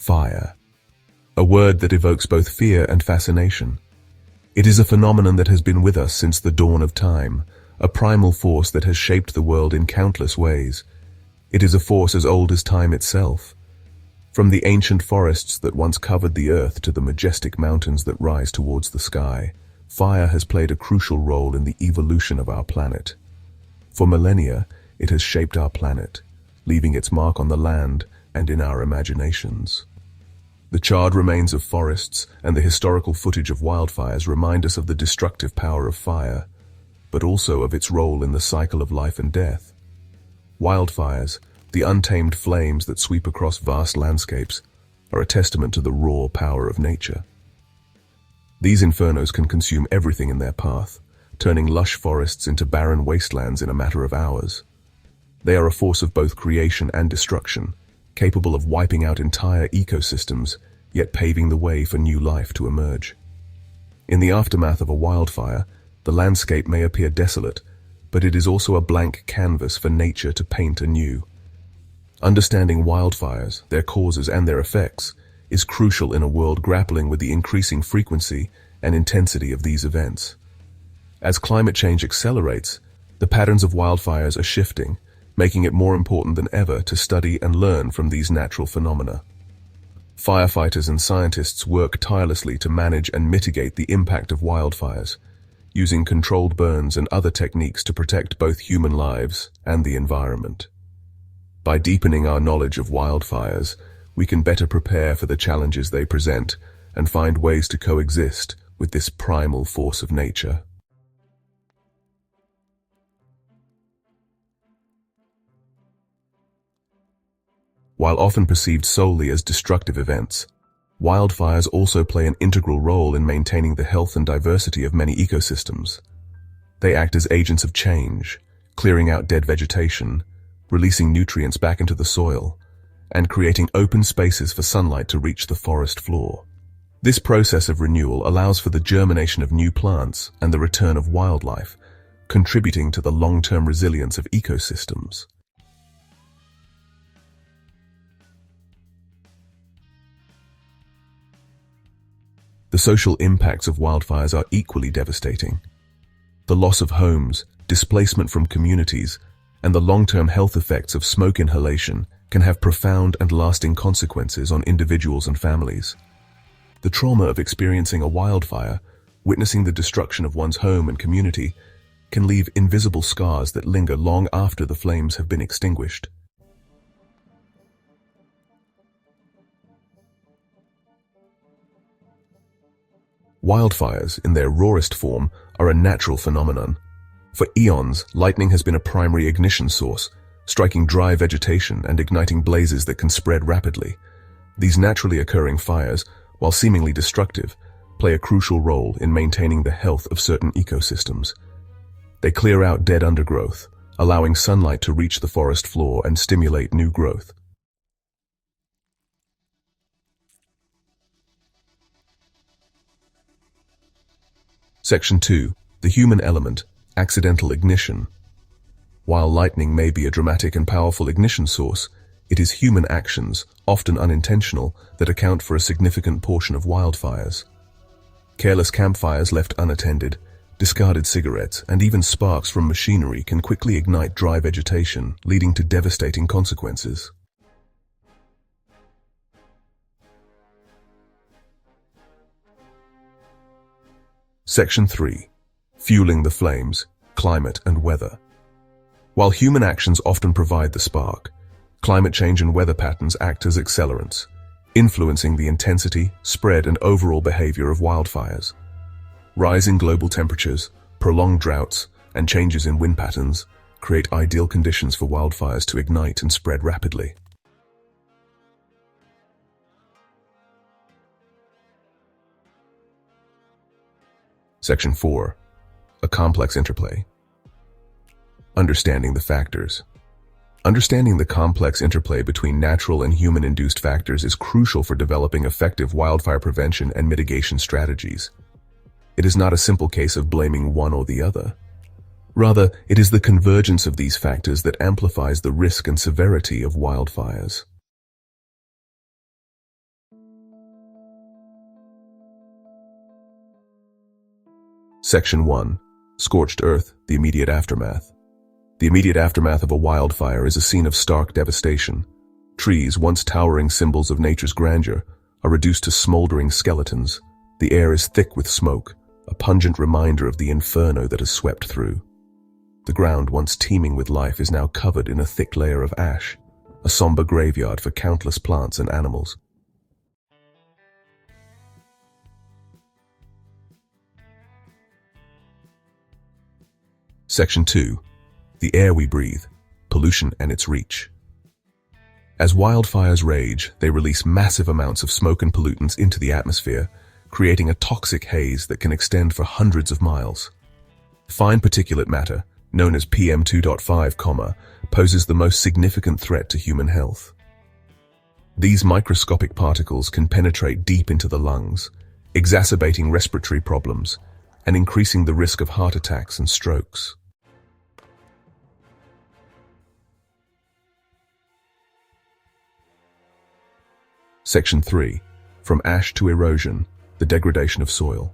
Fire. A word that evokes both fear and fascination. It is a phenomenon that has been with us since the dawn of time, a primal force that has shaped the world in countless ways. It is a force as old as time itself. From the ancient forests that once covered the earth to the majestic mountains that rise towards the sky, fire has played a crucial role in the evolution of our planet. For millennia, it has shaped our planet, leaving its mark on the land and in our imaginations. The charred remains of forests and the historical footage of wildfires remind us of the destructive power of fire, but also of its role in the cycle of life and death. Wildfires, the untamed flames that sweep across vast landscapes, are a testament to the raw power of nature. These infernos can consume everything in their path, turning lush forests into barren wastelands in a matter of hours. They are a force of both creation and destruction, capable of wiping out entire ecosystems, yet paving the way for new life to emerge. In the aftermath of a wildfire, the landscape may appear desolate, but it is also a blank canvas for nature to paint anew. Understanding wildfires, their causes and their effects, is crucial in a world grappling with the increasing frequency and intensity of these events. As climate change accelerates, the patterns of wildfires are shifting, making it more important than ever to study and learn from these natural phenomena. Firefighters and scientists work tirelessly to manage and mitigate the impact of wildfires, using controlled burns and other techniques to protect both human lives and the environment. By deepening our knowledge of wildfires, we can better prepare for the challenges they present and find ways to coexist with this primal force of nature. While often perceived solely as destructive events, wildfires also play an integral role in maintaining the health and diversity of many ecosystems. They act as agents of change, clearing out dead vegetation, releasing nutrients back into the soil, and creating open spaces for sunlight to reach the forest floor. This process of renewal allows for the germination of new plants and the return of wildlife, contributing to the long-term resilience of ecosystems. The social impacts of wildfires are equally devastating. The loss of homes, displacement from communities, and the long-term health effects of smoke inhalation can have profound and lasting consequences on individuals and families. The trauma of experiencing a wildfire, witnessing the destruction of one's home and community, can leave invisible scars that linger long after the flames have been extinguished. Wildfires, in their rawest form, are a natural phenomenon. For eons, lightning has been a primary ignition source, striking dry vegetation and igniting blazes that can spread rapidly. These naturally occurring fires, while seemingly destructive, play a crucial role in maintaining the health of certain ecosystems. They clear out dead undergrowth, allowing sunlight to reach the forest floor and stimulate new growth. Section 2. The human element, accidental ignition. While lightning may be a dramatic and powerful ignition source, it is human actions, often unintentional, that account for a significant portion of wildfires. Careless campfires left unattended, discarded cigarettes, and even sparks from machinery can quickly ignite dry vegetation, leading to devastating consequences. Section 3. Fueling the flames, climate and weather. While human actions often provide the spark, climate change and weather patterns act as accelerants, influencing the intensity, spread, and overall behavior of wildfires. Rising global temperatures, prolonged droughts, and changes in wind patterns create ideal conditions for wildfires to ignite and spread rapidly. Section 4. A complex interplay. Understanding the factors. Understanding the complex interplay between natural and human-induced factors is crucial for developing effective wildfire prevention and mitigation strategies. It is not a simple case of blaming one or the other. Rather, it is the convergence of these factors that amplifies the risk and severity of wildfires. Section 1. Scorched Earth, the immediate aftermath. The immediate aftermath of a wildfire is a scene of stark devastation. Trees, once towering symbols of nature's grandeur, are reduced to smoldering skeletons. The air is thick with smoke, a pungent reminder of the inferno that has swept through. The ground, once teeming with life, is now covered in a thick layer of ash, a somber graveyard for countless plants and animals. Section 2. The air we breathe, pollution and its reach. As wildfires rage, they release massive amounts of smoke and pollutants into the atmosphere, creating a toxic haze that can extend for hundreds of miles. Fine particulate matter, known as PM2.5, poses the most significant threat to human health. These microscopic particles can penetrate deep into the lungs, exacerbating respiratory problems and increasing the risk of heart attacks and strokes. Section 3. From ash to erosion, the degradation of soil.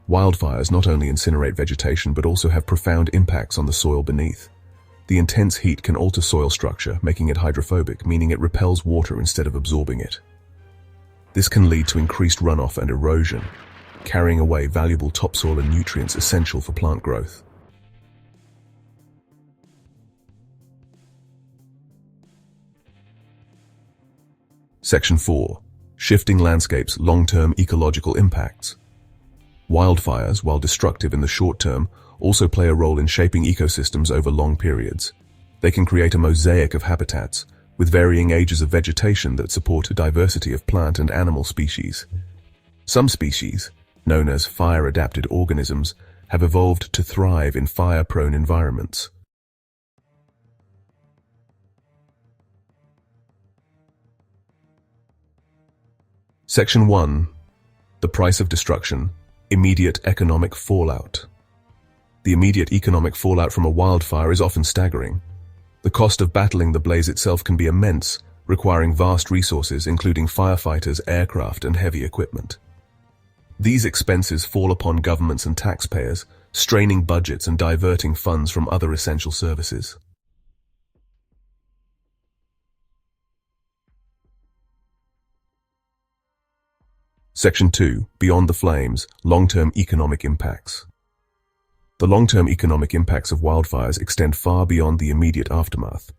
Wildfires not only incinerate vegetation but also have profound impacts on the soil beneath. The intense heat can alter soil structure, making it hydrophobic, meaning it repels water instead of absorbing it. This can lead to increased runoff and erosion, carrying away valuable topsoil and nutrients essential for plant growth. Section 4. Shifting landscapes, long-term ecological impacts. Wildfires, while destructive in the short term, also play a role in shaping ecosystems over long periods. They can create a mosaic of habitats, with varying ages of vegetation that support a diversity of plant and animal species. Some species, known as fire-adapted organisms, have evolved to thrive in fire-prone environments. Section 1. The price of destruction, immediate economic fallout. The immediate economic fallout from a wildfire is often staggering. The cost of battling the blaze itself can be immense, requiring vast resources including firefighters, aircraft, and heavy equipment. These expenses fall upon governments and taxpayers, straining budgets and diverting funds from other essential services. Section 2. Beyond the flames, long-term economic impacts. The long-term economic impacts of wildfires extend far beyond the immediate aftermath.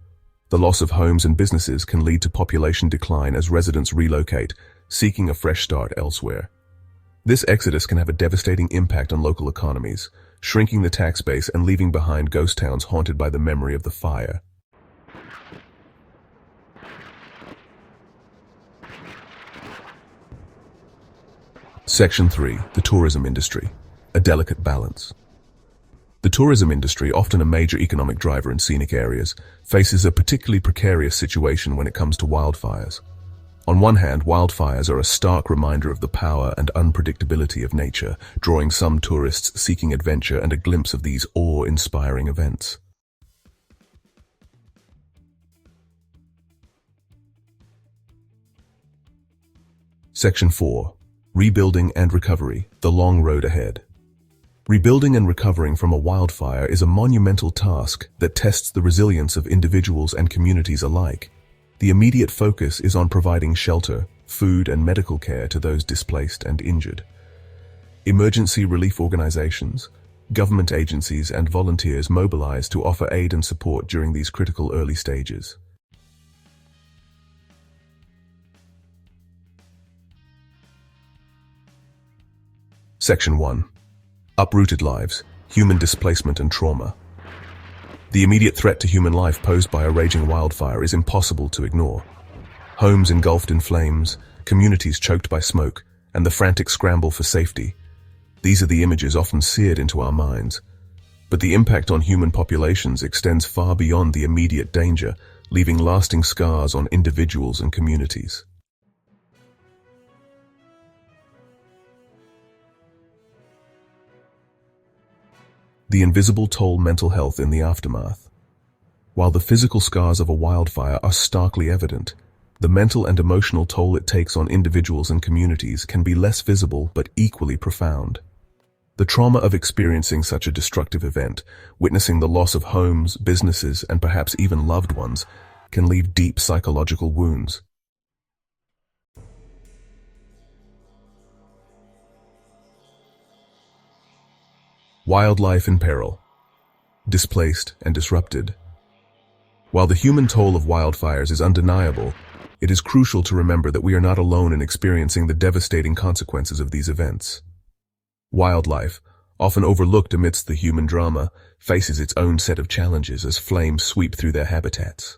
The loss of homes and businesses can lead to population decline as residents relocate, seeking a fresh start elsewhere. This exodus can have a devastating impact on local economies, shrinking the tax base and leaving behind ghost towns haunted by the memory of the fire. Section 3. The tourism industry, a delicate balance. The tourism industry, often a major economic driver in scenic areas, faces a particularly precarious situation when it comes to wildfires. On one hand, wildfires are a stark reminder of the power and unpredictability of nature, drawing some tourists seeking adventure and a glimpse of these awe-inspiring events. Section 4. Rebuilding and recovery, the long road ahead. Rebuilding and recovering from a wildfire is a monumental task that tests the resilience of individuals and communities alike. The immediate focus is on providing shelter, food, and medical care to those displaced and injured. Emergency relief organizations, government agencies, and volunteers mobilize to offer aid and support during these critical early stages. Section 1. Uprooted lives, human displacement and trauma. The immediate threat to human life posed by a raging wildfire is impossible to ignore. Homes engulfed in flames, communities choked by smoke, and the frantic scramble for safety. These are the images often seared into our minds. But the impact on human populations extends far beyond the immediate danger, leaving lasting scars on individuals and communities. The invisible toll mental health in the aftermath. While the physical scars of a wildfire are starkly evident, the mental and emotional toll it takes on individuals and communities can be less visible but equally profound. The trauma of experiencing such a destructive event, witnessing the loss of homes, businesses, and perhaps even loved ones, can leave deep psychological wounds. Wildlife in peril. Displaced and disrupted. While the human toll of wildfires is undeniable, it is crucial to remember that we are not alone in experiencing the devastating consequences of these events. Wildlife, often overlooked amidst the human drama, faces its own set of challenges as flames sweep through their habitats.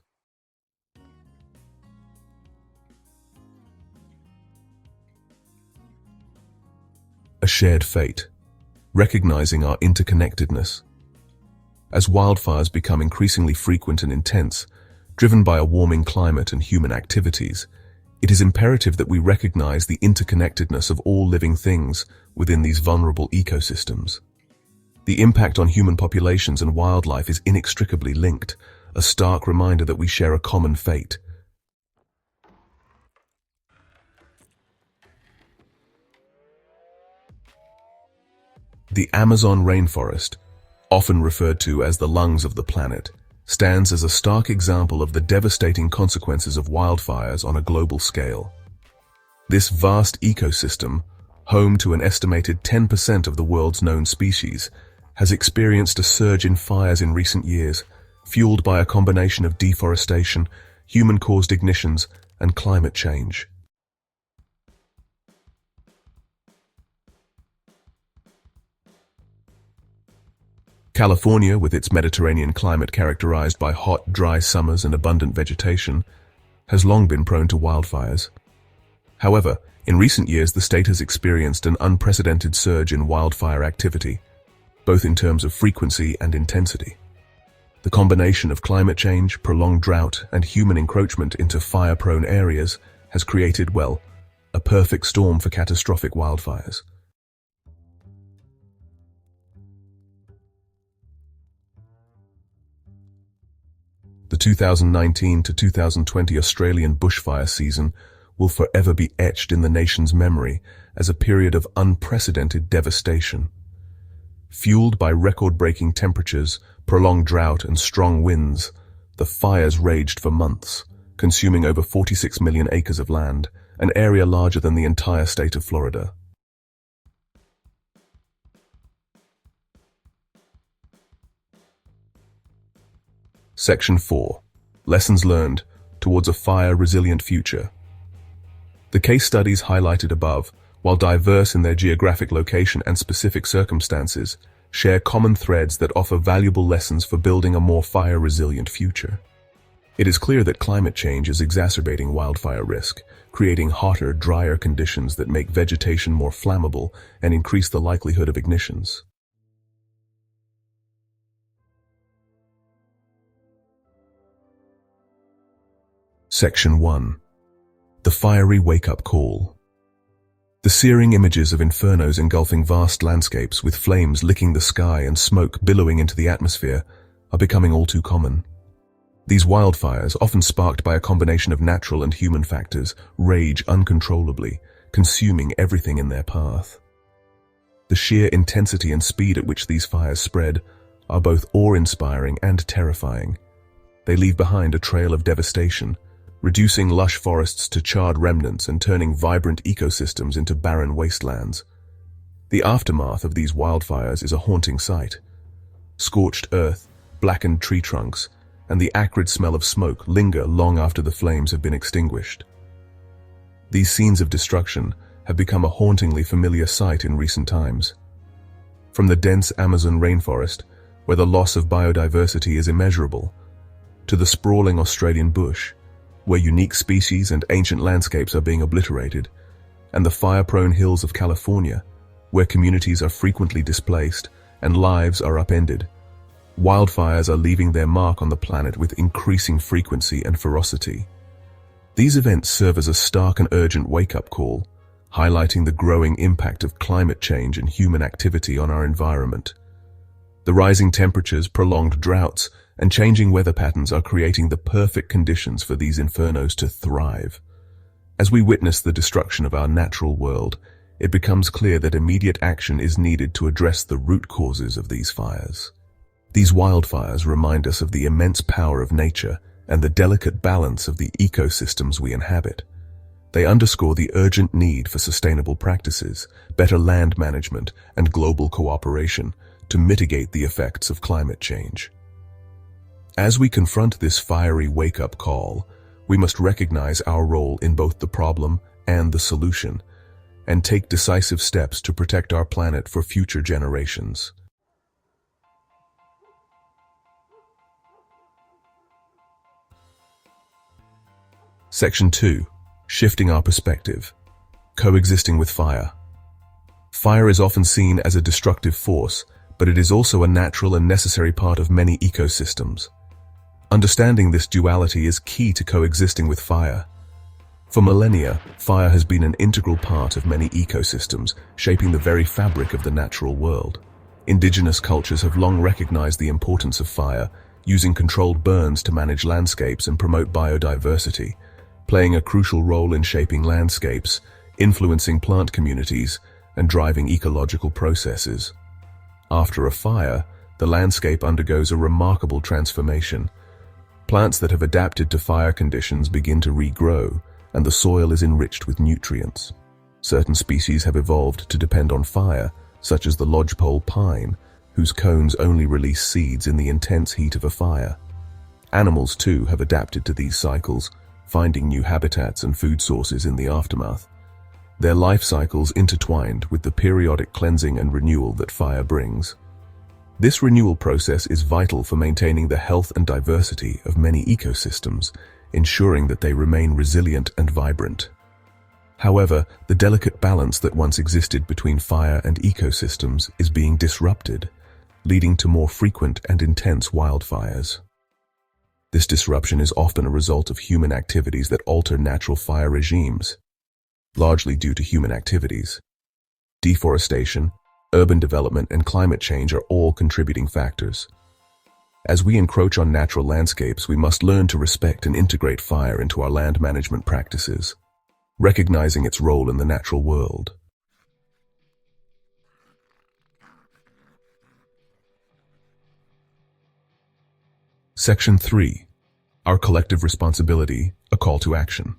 A shared fate. Recognizing our interconnectedness. As wildfires become increasingly frequent and intense, driven by a warming climate and human activities, it is imperative that we recognize the interconnectedness of all living things within these vulnerable ecosystems. The impact on human populations and wildlife is inextricably linked, a stark reminder that we share a common fate. The Amazon rainforest, often referred to as the lungs of the planet, stands as a stark example of the devastating consequences of wildfires on a global scale. This vast ecosystem, home to an estimated 10% of the world's known species, has experienced a surge in fires in recent years, fueled by a combination of deforestation, human-caused ignitions, and climate change. California, with its Mediterranean climate characterized by hot, dry summers and abundant vegetation, has long been prone to wildfires. However, in recent years the state has experienced an unprecedented surge in wildfire activity, both in terms of frequency and intensity. The combination of climate change, prolonged drought, and human encroachment into fire-prone areas has created, well, a perfect storm for catastrophic wildfires. The 2019 to 2020 Australian bushfire season will forever be etched in the nation's memory as a period of unprecedented devastation. Fueled by record-breaking temperatures, prolonged drought, and strong winds, the fires raged for months, consuming over 46 million acres of land, an area larger than the entire state of Florida. Section 4. Lessons Learned Towards a Fire-Resilient Future. The case studies highlighted above, while diverse in their geographic location and specific circumstances, share common threads that offer valuable lessons for building a more fire-resilient future. It is clear that climate change is exacerbating wildfire risk, creating hotter, drier conditions that make vegetation more flammable and increase the likelihood of ignitions. Section 1. The Fiery Wake-Up Call. The searing images of infernos engulfing vast landscapes with flames licking the sky and smoke billowing into the atmosphere are becoming all too common. These wildfires, often sparked by a combination of natural and human factors, rage uncontrollably, consuming everything in their path. The sheer intensity and speed at which these fires spread are both awe-inspiring and terrifying. They leave behind a trail of devastation, reducing lush forests to charred remnants and turning vibrant ecosystems into barren wastelands. The aftermath of these wildfires is a haunting sight. Scorched earth, blackened tree trunks, and the acrid smell of smoke linger long after the flames have been extinguished. These scenes of destruction have become a hauntingly familiar sight in recent times. From the dense Amazon rainforest, where the loss of biodiversity is immeasurable, to the sprawling Australian bush, where unique species and ancient landscapes are being obliterated, and the fire-prone hills of California, where communities are frequently displaced and lives are upended. Wildfires are leaving their mark on the planet with increasing frequency and ferocity. These events serve as a stark and urgent wake-up call, highlighting the growing impact of climate change and human activity on our environment. The rising temperatures, prolonged droughts, and changing weather patterns are creating the perfect conditions for these infernos to thrive. As we witness the destruction of our natural world, it becomes clear that immediate action is needed to address the root causes of these fires. These wildfires remind us of the immense power of nature and the delicate balance of the ecosystems we inhabit. They underscore the urgent need for sustainable practices, better land management, and global cooperation to mitigate the effects of climate change. As we confront this fiery wake-up call, we must recognize our role in both the problem and the solution, and take decisive steps to protect our planet for future generations. Section 2. Shifting our perspective. Coexisting with fire. Fire is often seen as a destructive force, but it is also a natural and necessary part of many ecosystems. Understanding this duality is key to coexisting with fire. For millennia, fire has been an integral part of many ecosystems, shaping the very fabric of the natural world. Indigenous cultures have long recognized the importance of fire, using controlled burns to manage landscapes and promote biodiversity, playing a crucial role in shaping landscapes, influencing plant communities, and driving ecological processes. After a fire, the landscape undergoes a remarkable transformation. Plants that have adapted to fire conditions begin to regrow, and the soil is enriched with nutrients. Certain species have evolved to depend on fire, such as the lodgepole pine, whose cones only release seeds in the intense heat of a fire. Animals, too, have adapted to these cycles, finding new habitats and food sources in the aftermath. Their life cycles intertwined with the periodic cleansing and renewal that fire brings. This renewal process is vital for maintaining the health and diversity of many ecosystems, ensuring that they remain resilient and vibrant. However, the delicate balance that once existed between fire and ecosystems is being disrupted, leading to more frequent and intense wildfires. This disruption is often a result of human activities that alter natural fire regimes, largely due to human activities. Deforestation, urban development, and climate change are all contributing factors. As we encroach on natural landscapes, we must learn to respect and integrate fire into our land management practices, recognizing its role in the natural world. Section 3. Our collective responsibility, a call to action.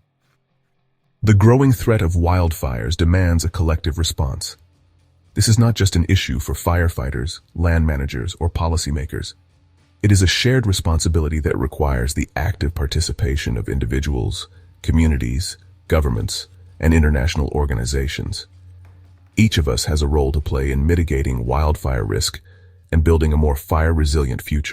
The growing threat of wildfires demands a collective response. This is not just an issue for firefighters, land managers, or policymakers. It is a shared responsibility that requires the active participation of individuals, communities, governments, and international organizations. Each of us has a role to play in mitigating wildfire risk and building a more fire-resilient future.